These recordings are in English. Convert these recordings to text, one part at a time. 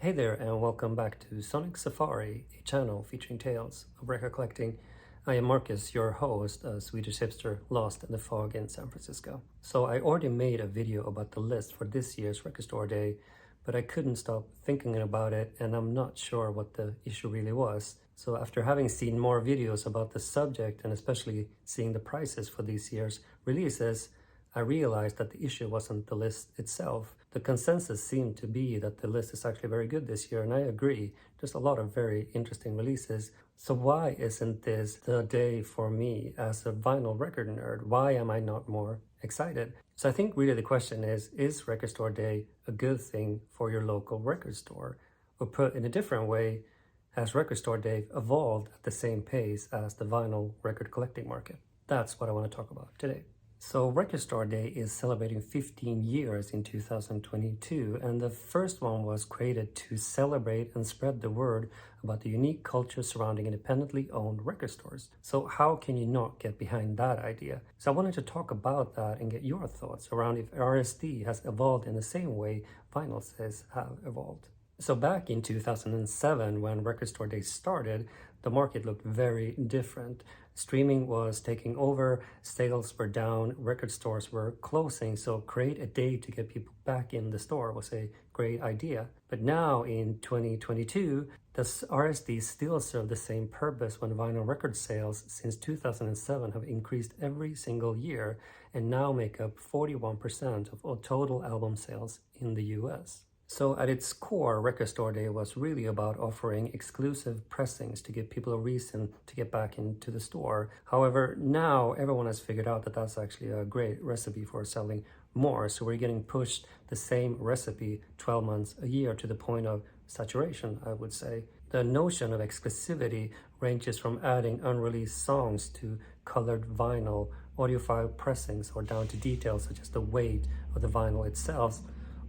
Hey there, and welcome back to Sonic Safari, a channel featuring tales of record collecting. I am Marcus, your host, a Swedish hipster lost in the fog in San Francisco. So I already made a video about the list for this year's Record Store Day, but I couldn't stop thinking about it, and I'm not sure what the issue really was. So after having seen more videos about the subject, and especially seeing the prices for this year's releases, I realized that the issue wasn't the list itself. The consensus seemed to be that the list is actually very good this year, and I agree. There's a lot of very interesting releases. So why isn't this the day for me as a vinyl record nerd? Why am I not more excited? So I think really the question is Record Store Day a good thing for your local record store? Or put in a different way, has Record Store Day evolved at the same pace as the vinyl record collecting market? That's what I want to talk about today. So Record Store Day is celebrating 15 years in 2022, and the first one was created to celebrate and spread the word about the unique culture surrounding independently owned record stores. So how can you not get behind that idea? So I wanted to talk about that and get your thoughts around if RSD has evolved in the same way vinyl sales have evolved. So back in 2007, when Record Store Day started, the market looked very different. Streaming was taking over, sales were down, record stores were closing, so create a day to get people back in the store was a great idea. But now in 2022, does RSD still serve the same purpose when vinyl record sales since 2007 have increased every single year and now make up 41% of all total album sales in the US? So at its core, Record Store Day was really about offering exclusive pressings to give people a reason to get back into the store. However, now everyone has figured out that that's actually a great recipe for selling more. So we're getting pushed the same recipe 12 months a year to the point of saturation, I would say. The notion of exclusivity ranges from adding unreleased songs to colored vinyl, audiophile pressings, or down to details such as the weight of the vinyl itself,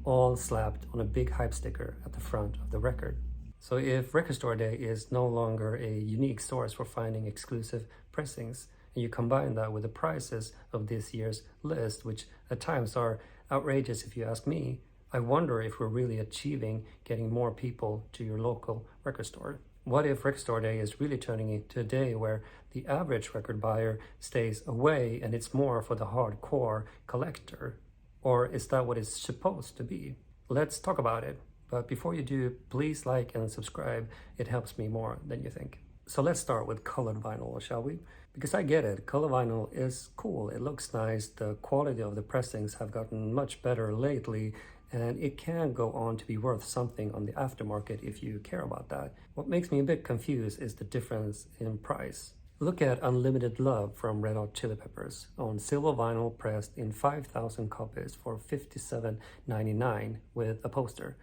all slapped on a big hype sticker at the front of the record. So if Record Store Day is no longer a unique source for finding exclusive pressings, and you combine that with the prices of this year's list, which at times are outrageous if you ask me, I wonder if we're really achieving getting more people to your local record store. What if Record Store Day is really turning into a day where the average record buyer stays away and it's more for the hardcore collector? Or is that what it's supposed to be? Let's talk about it. But before you do, please like and subscribe. It helps me more than you think. So let's start with colored vinyl, shall we? Because I get it, color vinyl is cool. It looks nice. The quality of the pressings have gotten much better lately, and it can go on to be worth something on the aftermarket if you care about that. What makes me a bit confused is the difference in price. Look at Unlimited Love from Red Hot Chili Peppers on silver vinyl pressed in 5,000 copies for $57.99 with a poster.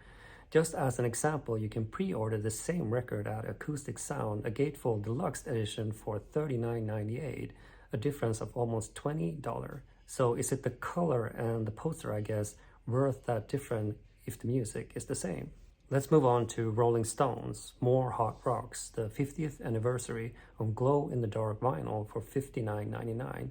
Just as an example, you can pre-order the same record at Acoustic Sound, a gatefold deluxe edition for $39.98, a difference of almost $20. So is it the color and the poster, I guess, worth that difference if the music is the same? Let's move on to Rolling Stones, More Hot Rocks, the 50th anniversary of glow-in-the-dark vinyl for $59.99,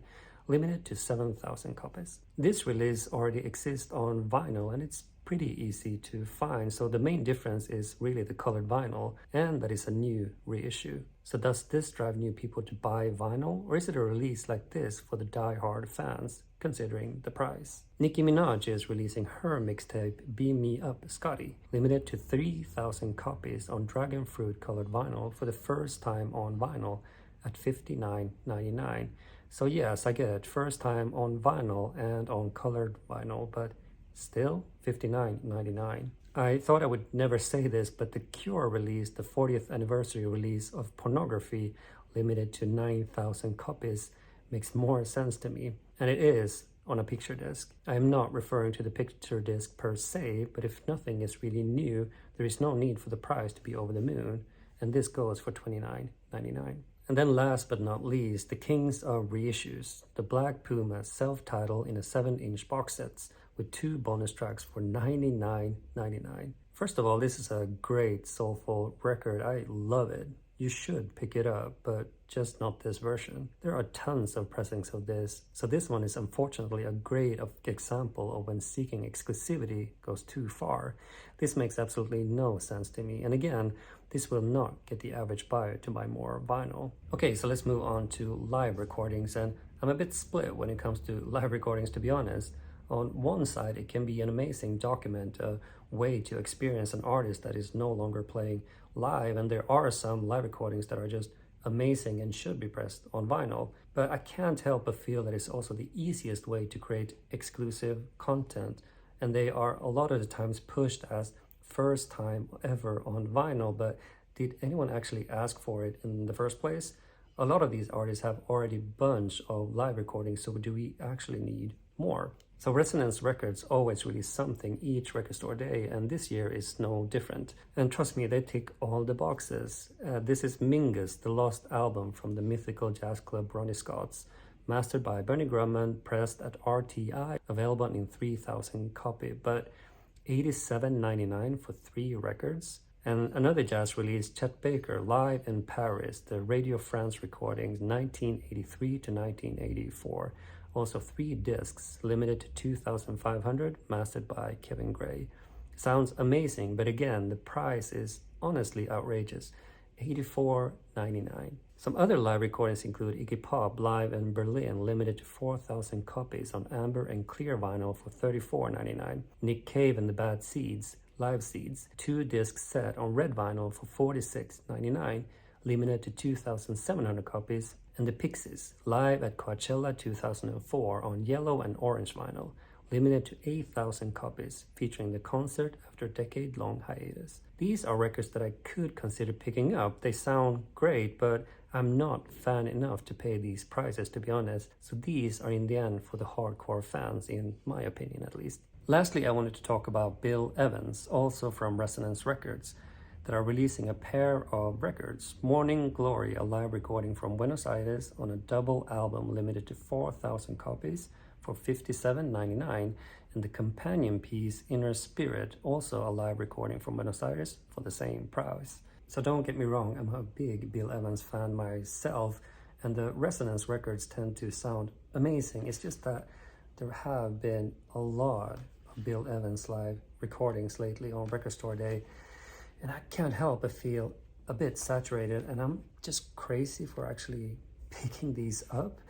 limited to 7,000 copies. This release already exists on vinyl and it's pretty easy to find, so the main difference is really the colored vinyl and that it's a new reissue. So does this drive new people to buy vinyl, or is it a release like this for the die-hard fans, considering the price? Nicki Minaj is releasing her mixtape Beam Me Up Scotty, limited to 3,000 copies on dragon fruit colored vinyl for the first time on vinyl at $59.99. So yes, I get it, first time on vinyl and on colored vinyl, but still $59.99. I thought I would never say this, but The Cure released the 40th anniversary release of Pornography, limited to 9,000 copies, makes more sense to me. And it is on a picture disc. I am not referring to the picture disc per se, but if nothing is really new, there is no need for the price to be over the moon, and this goes for $29.99. And then last but not least, the kings of reissues, the Black Puma self-titled in a 7-inch box sets with 2 bonus tracks for $99.99. First of all, this is a great soulful record. I love it. you should pick it up, but just not this version. There are tons of pressings of this, so this one is unfortunately a great example of when seeking exclusivity goes too far. This makes absolutely no sense to me, and again, this will not get the average buyer to buy more vinyl. Okay, so let's move on to live recordings, and I'm a bit split when it comes to live recordings, to be honest. On one side, it can be an amazing document, a way to experience an artist that is no longer playing live, and there are some live recordings that are just amazing and should be pressed on vinyl. But I can't help but feel that it's also the easiest way to create exclusive content, and they are a lot of the times pushed as first time ever on vinyl. But did anyone actually ask for it in the first place? A lot of these artists have already a bunch of live recordings, so do we actually need more? So Resonance Records always release something each record store day, and this year is no different. And trust me, they tick all the boxes. This is Mingus, the lost album from the mythical jazz club Ronnie Scott's, mastered by Bernie Grumman, pressed at RTI, available in 3,000 copy, but $87.99 for 3 records. And another jazz release, Chet Baker, live in Paris, the Radio France recordings, 1983 to 1984. Also 3 discs, limited to 2,500, mastered by Kevin Gray. Sounds amazing, but again, the price is honestly outrageous, $84.99. Some other live recordings include Iggy Pop live in Berlin, limited to 4,000 copies on amber and clear vinyl for $34.99. Nick Cave and the Bad Seeds, Live Seeds, 2-disc set on red vinyl for $46.99, limited to 2,700 copies. And the Pixies, live at Coachella 2004 on yellow and orange vinyl, limited to 8,000 copies, featuring the concert after a decade-long hiatus. These are records that I could consider picking up. They sound great, but I'm not fan enough to pay these prices, to be honest. So these are in the end for the hardcore fans, in my opinion at least. Lastly, I wanted to talk about Bill Evans, also from Resonance Records, that are releasing a pair of records. Morning Glory, a live recording from Buenos Aires on a double album limited to 4,000 copies for $57.99, and the companion piece Inner Spirit, also a live recording from Buenos Aires for the same price. So don't get me wrong, I'm a big Bill Evans fan myself, and the Resonance records tend to sound amazing. It's just that there have been a lot of Bill Evans live recordings lately on Record Store Day, and I can't help but feel a bit saturated, and I'm just crazy for actually picking these up.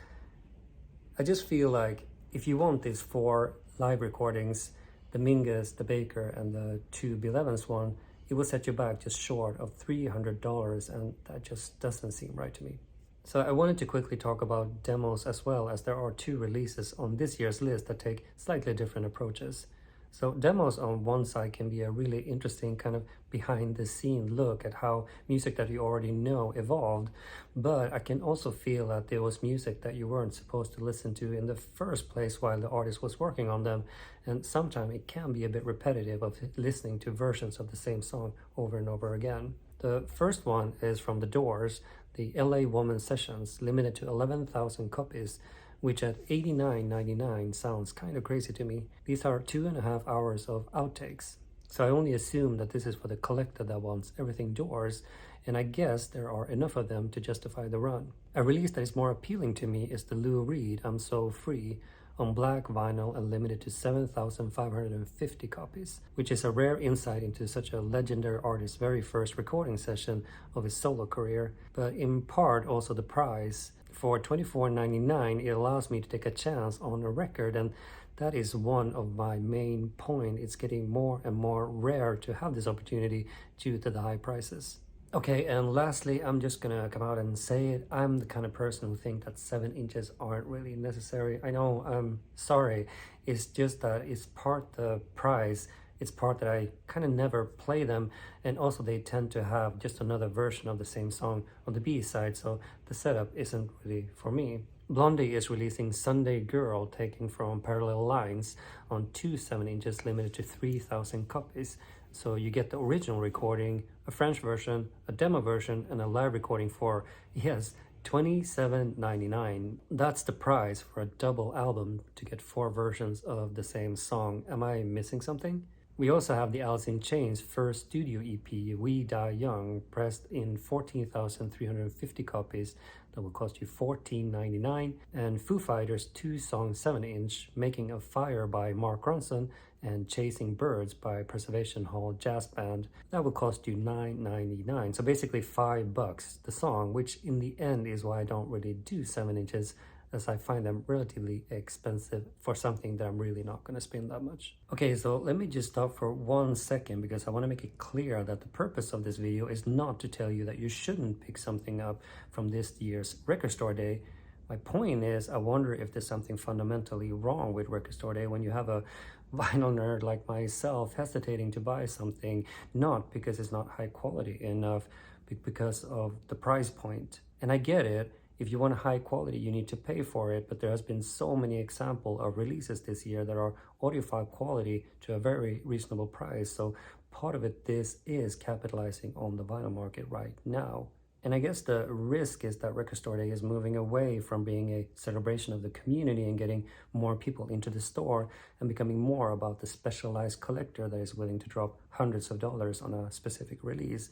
I just feel like if you want these 4 live recordings, the Mingus, the Baker, and the 2 Bill Evans one, it will set you back just short of $300, and that just doesn't seem right to me. So I wanted to quickly talk about demos as well, as there are 2 releases on this year's list that take slightly different approaches. So demos on one side can be a really interesting kind of behind the scene look at how music that you already know evolved, but I can also feel that there was music that you weren't supposed to listen to in the first place while the artist was working on them, and sometimes it can be a bit repetitive of listening to versions of the same song over and over again. The first one is from The Doors, the LA Woman Sessions, limited to 11,000 copies, which at $89.99 sounds kind of crazy to me. These are 2.5 hours of outtakes. So I only assume that this is for the collector that wants everything Doors, and I guess there are enough of them to justify the run. A release that is more appealing to me is the Lou Reed, I'm So Free, on black vinyl and limited to 7,550 copies, which is a rare insight into such a legendary artist's very first recording session of his solo career, but in part also the price. For $24.99, it allows me to take a chance on a record, and that is one of my main points. It's getting more and more rare to have this opportunity due to the high prices. Okay, and lastly, I'm just gonna come out and say it. I'm the kind of person who think that 7 inches aren't really necessary. I know, I'm sorry. It's just that it's part the price. It's part that I kind of never play them, and also they tend to have just another version of the same song on the B side, so the setup isn't really for me. Blondie is releasing Sunday Girl, taken from Parallel Lines, on 2 7 inches, limited to 3,000 copies. So you get the original recording, a French version, a demo version, and a live recording for, yes, $27.99. That's the price for a double album to get 4 versions of the same song. Am I missing something? We also have the Alice in Chains' first studio EP, We Die Young, pressed in 14,350 copies that will cost you $14.99, and Foo Fighters' two-song 7-inch, Making a Fire by Mark Ronson and Chasing Birds by Preservation Hall Jazz Band, that will cost you $9.99. So basically $5 the song, which in the end is why I don't really do 7 inches, as I find them relatively expensive for something that I'm really not going to spend that much. Okay, so let me just stop for 1 second because I want to make it clear that the purpose of this video is not to tell you that you shouldn't pick something up from this year's Record Store Day. My point is, I wonder if there's something fundamentally wrong with Record Store Day when you have a vinyl nerd like myself hesitating to buy something, not because it's not high quality enough, but because of the price point. And I get it. If you want a high quality, you need to pay for it, but there has been so many examples of releases this year that are audiophile quality to a very reasonable price. So part of it, this is capitalizing on the vinyl market right now. And I guess the risk is that Record Store Day is moving away from being a celebration of the community and getting more people into the store and becoming more about the specialized collector that is willing to drop hundreds of dollars on a specific release.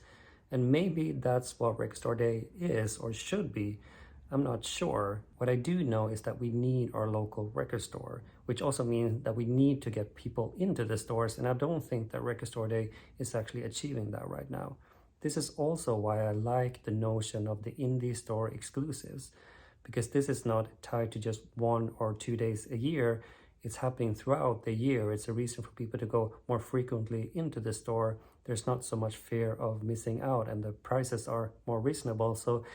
And maybe that's what Record Store Day is or should be. I'm not sure. What I do know is that we need our local record store, which also means that we need to get people into the stores, and I don't think that Record Store Day is actually achieving that right now. This is also why I like the notion of the indie store exclusives, because this is not tied to just 1 or 2 days a year. It's happening throughout the year. It's a reason for people to go more frequently into the store. There's not so much fear of missing out, and the prices are more reasonable. So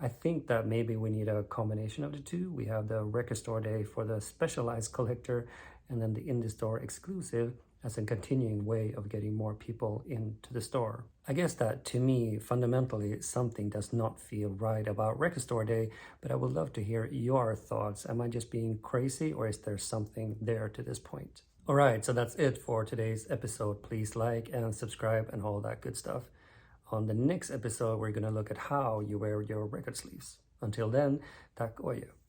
I think that maybe we need a combination of the two. We have the Record Store Day for the specialized collector and then the indie store exclusive as a continuing way of getting more people into the store. I guess that to me, fundamentally, something does not feel right about Record Store Day, but I would love to hear your thoughts. Am I just being crazy, or is there something there to this point? All right, so that's it for today's episode. Please like and subscribe and all that good stuff. On the next episode, we're going to look at how you wear your record sleeves. Until then, tack och adjö.